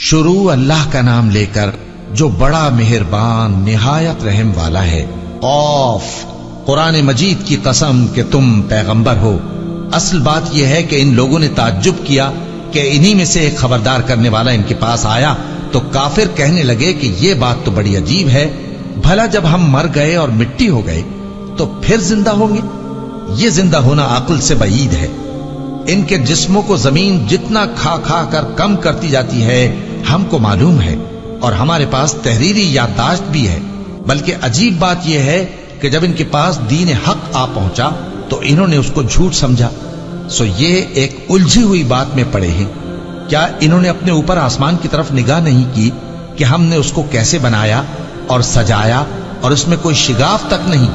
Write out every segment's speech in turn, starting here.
शुरू अल्लाह का नाम लेकर जो बड़ा मेहरबान निहायत रहम वाला है। औफ, कुरान मजीद की कसम कि तुम पैगंबर हो। असल बात यह है कि इन लोगों ने ताज्जुब किया कि इन्हीं में से एक खबरदार करने वाला इनके पास आया, तो काफिर कहने लगे कि ये बात तो बड़ी अजीब है, भला जब हम मर गए और मिट्टी हो गए तो फिर जिंदा होंगे? ये जिंदा होना अक्ल से बईद है। इनके जिस्मों को जमीन जितना खा खा कर कम करती जाती है हमको मालूम है, और हमारे पास तहरीरी याददाश्त भी है। बल्कि अजीब बात यह है कि जब इनके पास दीन हक आ पहुंचा तो इन्होंने उसको झूठ समझा। सो ये एक उलझी हुई बात में पड़े हैं। क्या इन्होंने अपने ऊपर आसमान की तरफ निगाह नहीं की कि हमने उसको कैसे बनाया और सजाया, और उसमें कोई शिगाफ तक नहीं?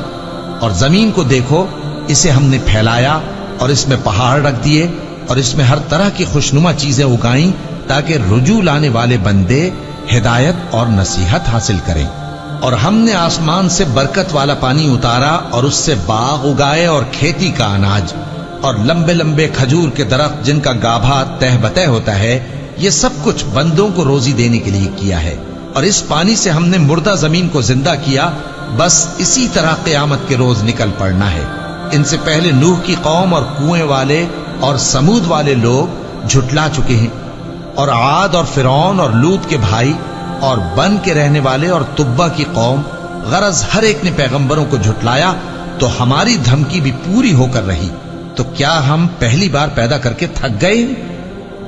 और जमीन को देखो, इसे हमने फैलाया और इसमें पहाड़ रख दिए और इसमें हर तरह की खुशनुमा चीजें उगाई ताकि रुजू लाने वाले बंदे हिदायत और नसीहत हासिल करें। और हमने आसमान से बरकत वाला पानी उतारा और उससे बाग उगाए और खेती का अनाज और लंबे लंबे खजूर के दरख्त जिनका गाभा तह बतह होता है। ये सब कुछ बंदों को रोजी देने के लिए किया है। और इस पानी से हमने मुर्दा जमीन को जिंदा किया। बस इसी तरह क़यामत के रोज निकल पड़ना है। इनसे पहले नूह की कौम और कुएं वाले और समूद वाले लोग झुटला चुके हैं, और आद और फिरौन और लूत के भाई और बन के रहने वाले और तुब्बा की कौम, गरज हर एक ने पैगंबरों को झुटलाया, तो हमारी धमकी भी पूरी होकर रही। तो क्या हम पहली बार पैदा करके थक गए?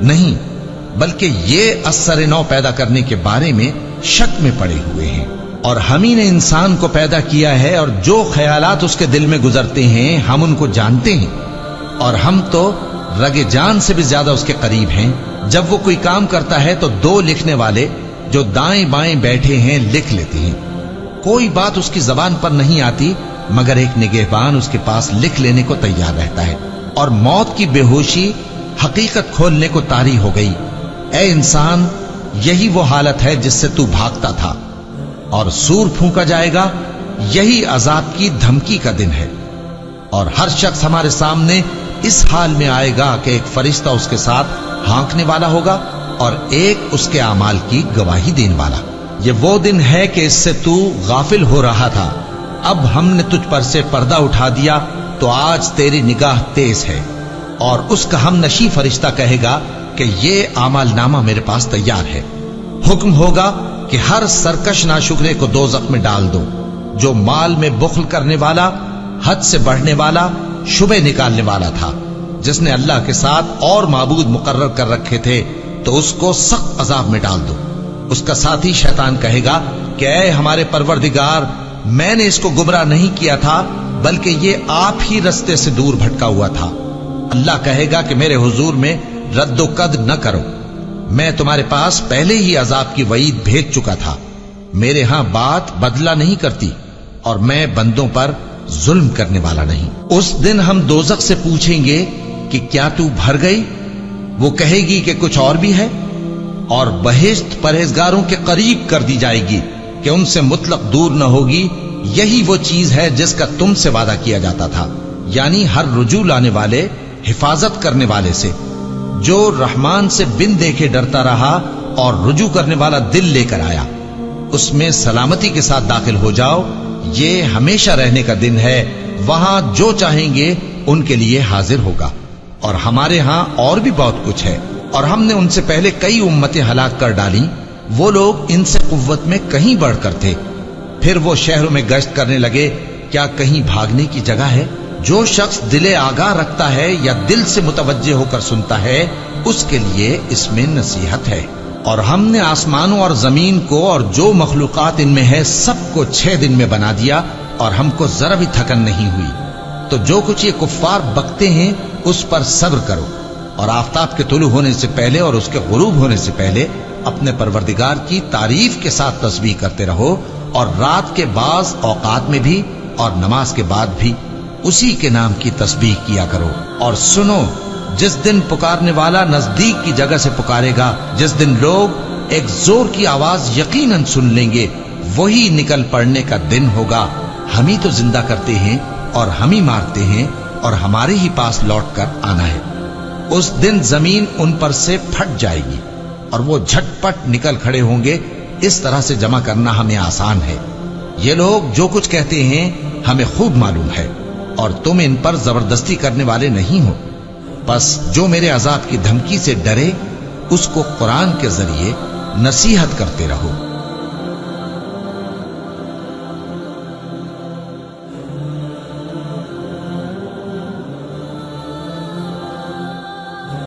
नहीं, बल्कि ये असर नौ पैदा करने के बारे में शक में पड़े हुए हैं। और हम ही ने इंसान को पैदा किया है, और जो ख्यालात उसके दिल में गुजरते हैं हम उनको जानते हैं, और हम तो रगे जान से भी ज्यादा उसके करीब हैं। जब वो कोई काम करता है तो दो लिखने वाले जो दाएं बाएं बैठे हैं लिख लेते हैं। कोई बात उसकी जबान पर नहीं आती मगर एक निगहबान उसके पास लिख लेने को तैयार रहता है। और मौत की बेहोशी हकीकत खोलने को तारी हो गई। ए इंसान, यही वो हालत है जिससे तू भागता था, और सूर फूंका जाएगा, यही अजाब की धमकी का दिन है। और हर शख्स हमारे सामने इस हाल में आएगा कि एक फरिश्ता उसके साथ हाँकने वाला होगा और एक उसके अमाल की गवाही देने वाला। ये वो दिन है कि इससे तू गाफिल हो रहा था, अब हमने तुझ पर से पर्दा उठा दिया, तो आज तेरी निगाह तेज है। और उसका हम नशी फरिश्ता कहेगा कि ये अमाल नामा मेरे पास तैयार है। हुक्म होगा कि हर सरकश नाशुक्रे को दोज़ख में डाल दो। जो माल में बुख्ल करने वाला, हद से बढ़ने वाला, शुबे निकालने वाला था, जिसने अल्लाह के साथ और माबूद मुकर्रर कर रखे थे, तो उसको सख्त अजाब में डाल दो। उसका साथी शैतान कहेगा कि ऐ हमारे परवरदिगार, मैंने इसको गुमराह नहीं किया था, बल्कि ये आप ही रस्ते से दूर भटका हुआ था। अल्लाह कहेगा कि मेरे हुजूर में रद्दो कद न करो, मैं तुम्हारे पास पहले ही अजाब की वईद भेज चुका था। मेरे यहां बात बदला नहीं करती, और मैं बंदों पर जुल्म करने वाला नहीं। उस दिन हम दोज़ख से पूछेंगे कि क्या तू भर गई? वो कहेगी कि कुछ और भी है। और बहिश्त परहेजगारों के करीब कर दी जाएगी कि उनसे मुतलक दूर न होगी। यही वो चीज है जिसका तुमसे वादा किया जाता था, यानी हर रुजू लाने वाले, हिफाजत करने वाले से, जो रहमान से बिन देखे डरता रहा और रुजू करने वाला दिल लेकर आया, उसमें सलामती के साथ दाखिल हो जाओ। ये हमेशा रहने का दिन है, वहां जो चाहेंगे उनके लिए हाजिर होगा। और हमारे यहां और भी बहुत कुछ है, और हमने उनसे पहले कई उम्मतें हलाक कर डाली। वो लोग इनसे कुव्वत में कहीं बढ़कर थे। फिर वो शहरों में गश्त करने लगे, क्या कहीं भागने की जगह है? जो शख्स दिले आगाह रखता है या दिल से मुतवज्जे होकर सुनता है, उसके लिए इसमें नसीहत है। और हमने आसमानों और जमीन को और जो मखलूकात इनमें है सबको 6 दिन में बना दिया, और हमको जरा भी थकन नहीं हुई। तो जो कुछ ये कुफ्फार बकते हैं उस पर सब्र करो, और आफताब के तुलू होने से पहले और उसके गुरूब होने से पहले अपने परवरदिगार की तारीफ के साथ तस्बीह करते रहो, और रात के बाज औकात में भी और नमाज के बाद भी उसी के नाम की तस्बीह किया करो। और सुनो, जिस दिन पुकारने वाला नजदीक की जगह से पुकारेगा, जिस दिन लोग एक जोर की आवाज यकीनन सुन लेंगे, वही निकल पड़ने का दिन होगा। हम ही तो जिंदा करते हैं और हम ही मारते हैं, और हमारे ही पास लौट कर आना है। उस दिन जमीन उन पर से फट जाएगी اور وہ جھٹپٹ نکل کھڑے ہوں گے، اس طرح سے جمع کرنا ہمیں آسان ہے۔ یہ لوگ جو کچھ کہتے ہیں ہمیں خوب معلوم ہے، اور تم ان پر زبردستی کرنے والے نہیں ہو۔ بس جو میرے عذاب کی دھمکی سے ڈرے اس کو قرآن کے ذریعے نصیحت کرتے رہو۔